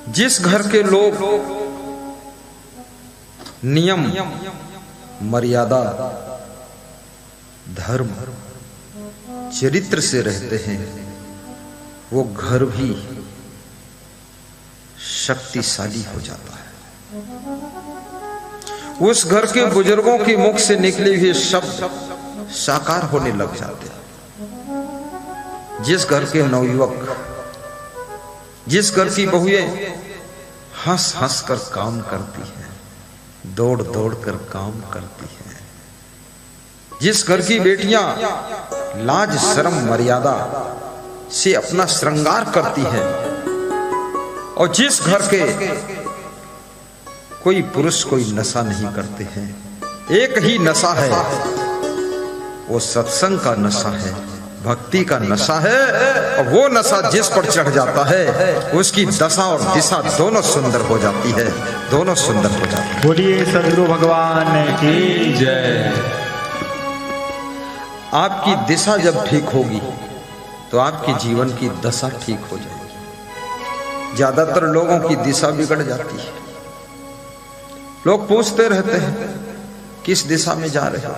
जिस घर के लोग नियम, मर्यादा, धर्म, चरित्र से रहते हैं, वो घर भी शक्तिशाली हो जाता है। उस घर के बुजुर्गों के मुख से निकले हुए शब्द साकार होने लग जाते हैं। जिस घर के नवयुवक, जिस घर की बहुएं हंस हंस कर काम करती हैं, दौड़ दौड़ कर काम करती हैं, जिस घर की बेटियां लाज शर्म मर्यादा से अपना श्रृंगार करती हैं, और जिस घर के कोई पुरुष कोई नशा नहीं करते हैं, एक ही नशा है, वो सत्संग का नशा है, भक्ति का नशा है। और वो नशा जिस पर चढ़ जाता है उसकी दशा और दिशा दोनों सुंदर हो जाती है, दोनों सुंदर हो जाती है। बोलिए सद्गुरु भगवान की जय। आपकी दिशा जब ठीक होगी तो आपके जीवन की दशा ठीक हो जाएगी। ज्यादातर लोगों की दिशा बिगड़ जाती है। लोग पूछते रहते हैं किस दिशा में जा रहे हो,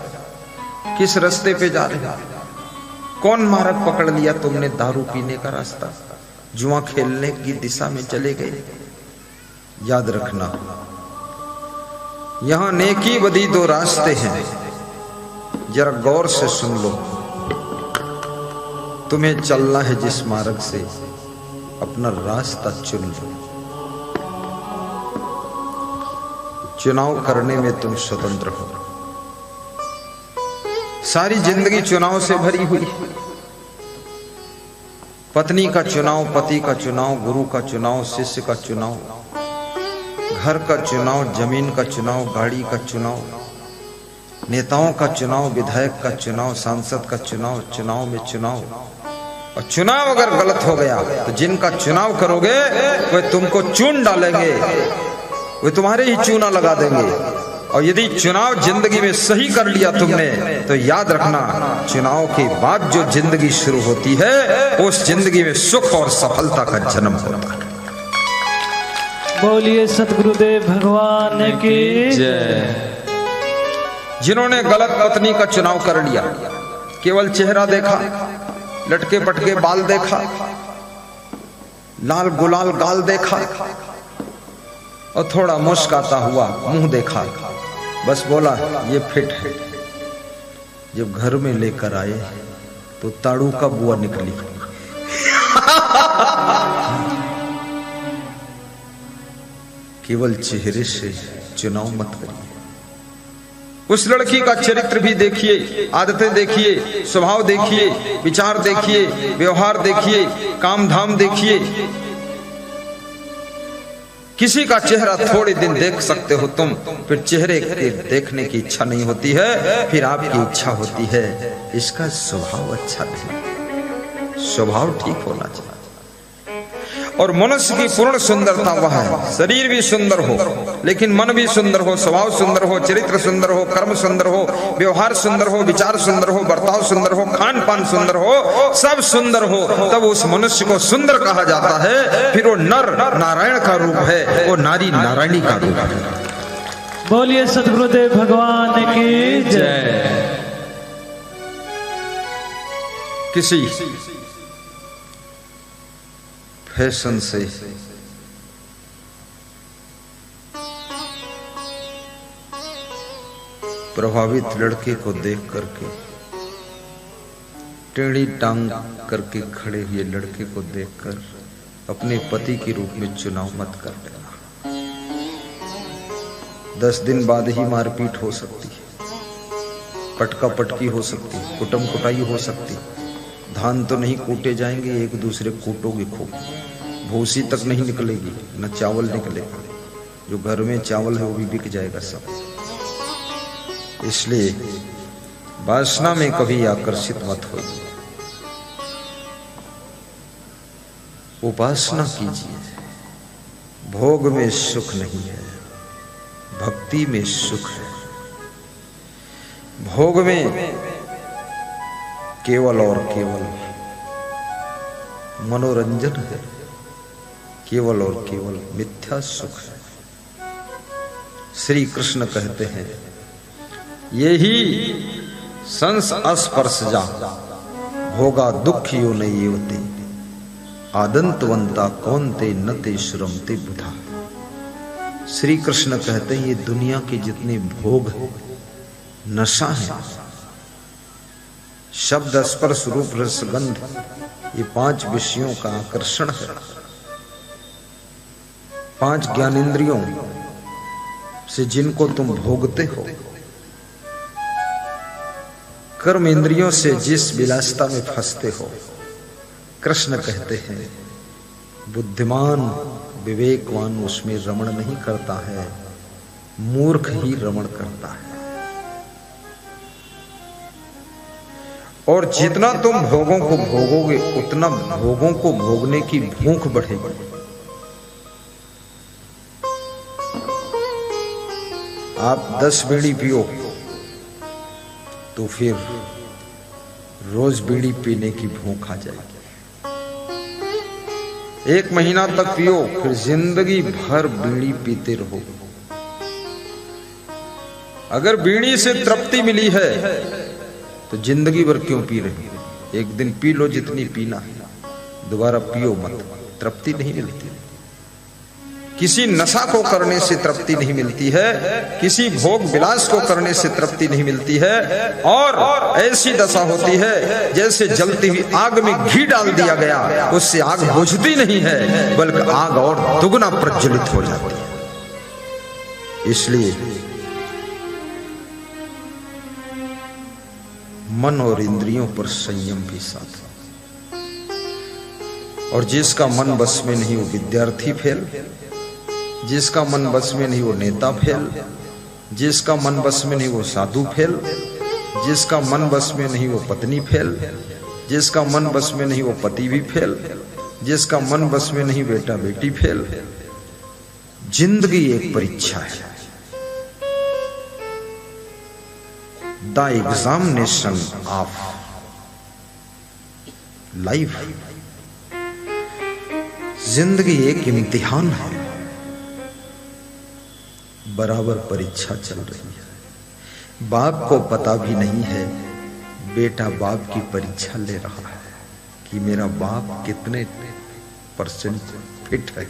किस रास्ते पे जा रहे हो, कौन मार्ग पकड़ लिया तुमने, दारू पीने का रास्ता, जुआ खेलने की दिशा में चले गए। याद रखना, यहां नेकी बदी दो रास्ते हैं, जरा गौर से सुन लो। तुम्हें चलना है जिस मार्ग से, अपना रास्ता चुन लो। चुनाव करने में तुम स्वतंत्र हो। सारी जिंदगी चुनाव से भरी हुई। पत्नी का चुनाव, पति का चुनाव, गुरु का चुनाव, शिष्य का चुनाव, घर का चुनाव, जमीन का चुनाव, गाड़ी का चुनाव, नेताओं का चुनाव, विधायक का चुनाव, सांसद का चुनाव, चुनाव में चुनाव। और चुनाव अगर गलत हो गया तो जिनका चुनाव करोगे वे तुमको चून डालेंगे, वे तुम्हारे ही चूना लगा देंगे। और यदि चुनाव जिंदगी में सही कर लिया तुमने तो याद रखना, चुनाव के बाद जो जिंदगी शुरू होती है उस जिंदगी में सुख और सफलता का जन्म होता है। बोलिए सतगुरुदेव भगवान की जय। जिन्होंने गलत पत्नी का चुनाव कर लिया, केवल चेहरा देखा, लटके पटके बाल देखा, लाल गुलाल गाल देखा और थोड़ा मुस्कुराता हुआ मुंह देखा, बस बोला ये फिट है। जब घर में लेकर आए तो ताड़ू का बुआ निकली। केवल चेहरे से चुनाव मत करिए। उस लड़की का चरित्र भी देखिए, आदतें देखिए, स्वभाव देखिए, विचार देखिए, व्यवहार देखिए, काम धाम देखिए। किसी का चेहरा थोड़े दिन देख सकते हो तुम, फिर चेहरे के देखने की इच्छा नहीं होती है, फिर आपकी इच्छा होती है इसका स्वभाव अच्छा नहीं। स्वभाव ठीक होना चाहिए। और मनुष्य की पूर्ण सुंदरता वह है, शरीर भी सुंदर हो लेकिन मन भी सुंदर हो, स्वभाव सुंदर हो, चरित्र सुंदर हो, कर्म सुंदर हो, व्यवहार सुंदर हो, विचार सुंदर हो, बर्ताव सुंदर हो, खान पान सुंदर हो, सब सुंदर हो, तब उस मनुष्य को सुंदर कहा जाता है। फिर वो नर नारायण का रूप है, वो नारी नारायणी का रूप है। बोलिए सतगुरुदेव भगवान की जय। किसी फैशन से प्रभावित लड़के को देख करके, टेढ़ी टांग करके खड़े हुए लड़के को देखकर अपने पति के रूप में चुनाव मत कर देना। 10 दिन बाद ही मारपीट हो सकती है, पटका पटकी हो सकती है, कुटम कुटाई हो सकती है। धान तो नहीं कूटे जाएंगे, एक दूसरे कूटोगे खूब, भूसी तक नहीं निकलेगी, न चावल निकलेगा। जो घर में चावल है वो भी बिक जाएगा सब। इसलिए वासना में कभी आकर्षित मत होइए, उपासना कीजिए। भोग में सुख नहीं है, भक्ति में सुख है। भोग में केवल और केवल मनोरंजन है, केवल और केवल मिथ्या सुख है। श्री कृष्ण कहते हैं यही संस अस्पर्शजा भोगा दुख यो नयेवते आदंतवंता कौनते नते श्रमते बुधा। श्री कृष्ण कहते हैं ये दुनिया के जितने भोग नशा है, शब्द स्पर्श रूप रस गंध, ये 5 विषयों का आकर्षण है। 5 ज्ञानेंद्रियों से जिनको तुम भोगते हो, कर्म इंद्रियों से जिस विलासिता में फंसते हो, कृष्ण कहते हैं बुद्धिमान विवेकवान उसमें रमण नहीं करता है, मूर्ख ही रमण करता है। और जितना तुम भोगों को भोगोगे उतना भोगों को भोगने की भूख बढ़ेगी। आप 10 बीड़ी पियो तो फिर रोज बीड़ी पीने की भूख आ जाएगी। 1 महीना तक पियो, फिर जिंदगी भर बीड़ी पीते रहो। अगर बीड़ी से तृप्ति मिली है तो जिंदगी भर क्यों पी रहे हो? एक दिन पी लो जितनी पीना है, दोबारा पियो मत। तृप्ति नहीं मिलती। किसी नशा को करने से तृप्ति नहीं मिलती है, किसी भोग विलास को करने से तृप्ति नहीं मिलती है। और ऐसी दशा होती है जैसे जलती हुई आग में घी डाल दिया गया, उससे आग बुझती नहीं है बल्कि आग और दुगना प्रज्वलित हो जाती है। इसलिए मन और इंद्रियों पर संयम भी साथ। और जिसका मन बस में नहीं वो विद्यार्थी फेल, जिसका मन बस में नहीं वो नेता फेल, जिसका मन बस में नहीं वो साधु फेल, जिसका मन बस में नहीं वो पत्नी फेल, जिसका मन बस में नहीं वो पति भी फेल, जिसका मन बस में नहीं बेटा बेटी फेल। जिंदगी एक परीक्षा है, द एग्जामिनेशन ऑफ लाइफ। जिंदगी एक इम्तिहान है, बराबर परीक्षा चल रही है। बाप को पता भी नहीं है, बेटा बाप की परीक्षा ले रहा है कि मेरा बाप कितने % फिट है।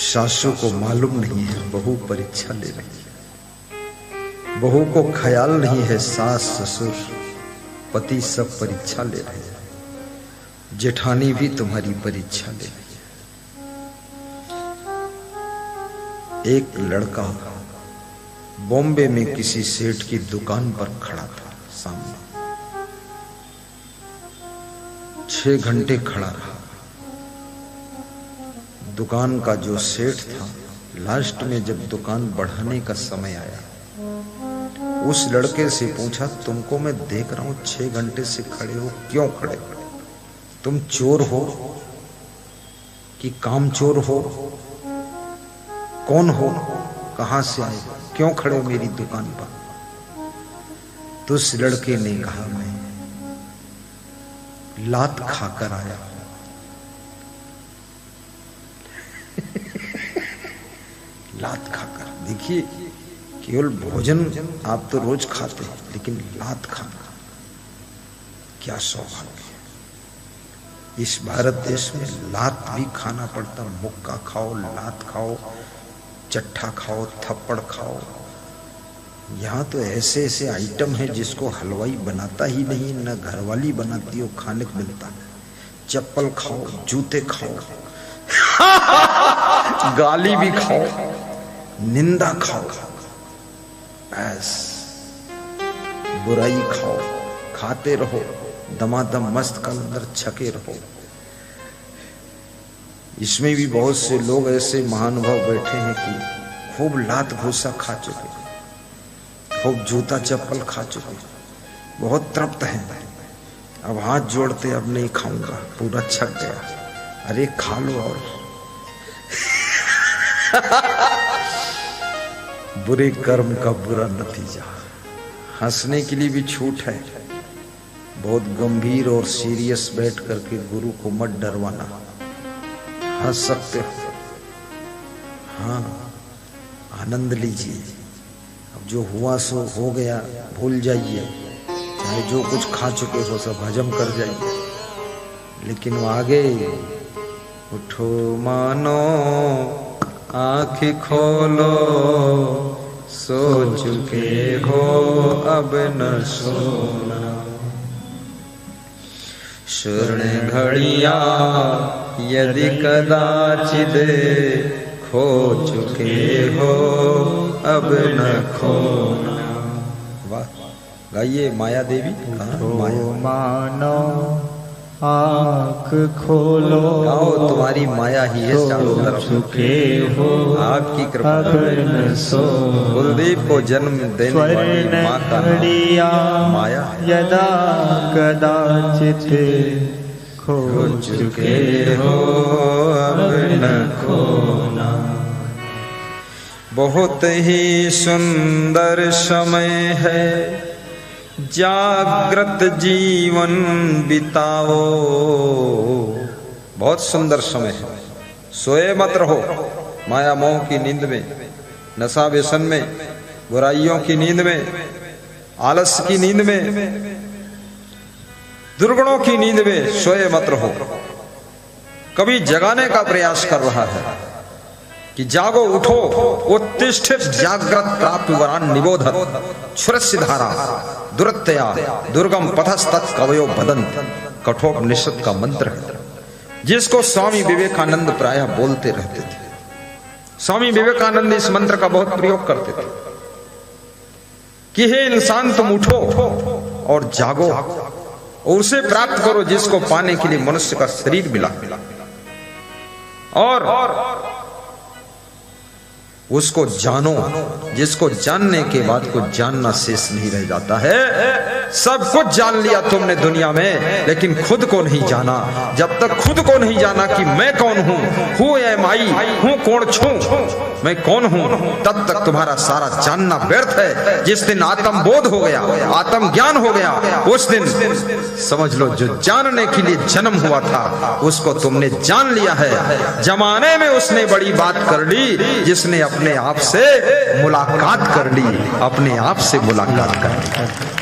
सासू को मालूम नहीं है, बहू परीक्षा ले रही है। बहू को ख्याल नहीं है, सास ससुर पति सब परीक्षा ले रहे हैं। जेठानी भी तुम्हारी परीक्षा ले रही है। एक लड़का बॉम्बे में किसी सेठ की दुकान पर खड़ा था सामने। 6 घंटे खड़ा रहा। दुकान का जो सेठ था, लास्ट में जब दुकान बढ़ाने का समय आया, उस लड़के से पूछा, तुमको मैं देख रहा हूं 6 घंटे से खड़े हो, क्यों खड़े? तुम चोर हो कि काम चोर हो? कौन हो? कहां से आए? क्यों खड़े हो मेरी दुकान पर? तो उस लड़के ने कहा, मैं लात खाकर आया। लात खाकर। देखिए, केवल भोजन आप तो रोज खाते हैं, लेकिन लात खाना क्या सौभाग्य है। इस भारत देश में लात भी खाना पड़ता। मुक्का खाओ, लात खाओ, चट्ठा खाओ, थप्पड़ खाओ। यहाँ तो ऐसे ऐसे आइटम हैं जिसको हलवाई बनाता ही नहीं, न घरवाली बनाती हो, खाने को मिलता। चप्पल खाओ, जूते खाओ, गाली भी खाओ, निंदा खाओ, बस बुराई खाओ, खाते रहो, दमादम मस्त कलंदर छके रहो। इसमें भी बहुत से लोग ऐसे महानुभाव बैठे हैं कि खूब लात भूसा खा चुके, खूब जूता चप्पल खा चुके, बहुत तृप्त हैं। अब हाथ जोड़ते, अब नहीं खाऊंगा, पूरा छक गया। अरे खा लो। और बुरे कर्म का बुरा नतीजा। हंसने के लिए भी छूट है। बहुत गंभीर और सीरियस बैठ करके गुरु को मत डरवाना। हंस सकते हो, हाँ आनंद लीजिए। अब जो हुआ सो हो गया, भूल जाइए, चाहे जो कुछ खा चुके हो सब हजम कर जाइए, लेकिन वो आगे उठो मानो आँख खोलो, सो चुके हो अब न सोना। क्षण घड़िया यदि कदाचित खो चुके हो अब न खोना। वाह, गाइए माया देवी। माया मानो आँख खोलो, गाओ, तुम्हारी माया ही है चारों तरफ, चुके हो आपकी कृपा। सो कुलदीप को जन्म देने वाली माँ का नाम माया है। यदा कदाचित खो चुके हो अब न खोना। बहुत ही सुंदर समय है, जागृत जीवन बिताओ। बहुत सुंदर समय है, सोए मत रहो माया मोह की नींद में, नशा व्यसन में, बुराइयों की नींद में, आलस्य की नींद में, दुर्गुणों की नींद में सोए मत रहो। कभी जगाने का प्रयास कर रहा है कि जागो, उठो, उत्तिष्ठित जागृत प्राप्त वरान निबोधत क्षुरस्य धारा दुरत्या दुर्गम पथस्तत् कवयो बदंत। कठोपनिषद का मंत्र है, जिसको स्वामी विवेकानंद प्रायः बोलते रहते थे। स्वामी विवेकानंद इस मंत्र का बहुत प्रयोग करते थे कि हे इंसान, तुम उठो और जागो और उसे प्राप्त करो जिसको पाने के लिए मनुष्य का शरीर मिला, और उसको जानो जिसको जानने के बाद को जानना शेष नहीं रह जाता है। सब कुछ जान लिया तुमने दुनिया में, लेकिन खुद को नहीं जाना। जब तक खुद को नहीं जाना कि मैं कौन हूं, हु एम आई, हूं कौन छू, मैं कौन हूं, तब तक तुम्हारा सारा जानना व्यर्थ है। जिस दिन आत्म बोध हो गया, आत्म ज्ञान हो गया, उस दिन समझ लो जो जानने के लिए जन्म हुआ था उसको तुमने जान लिया है। जमाने में उसने बड़ी बात कर ली जिसने अपने आप से मुलाकात कर ली, अपने आप से मुलाकात कर ली।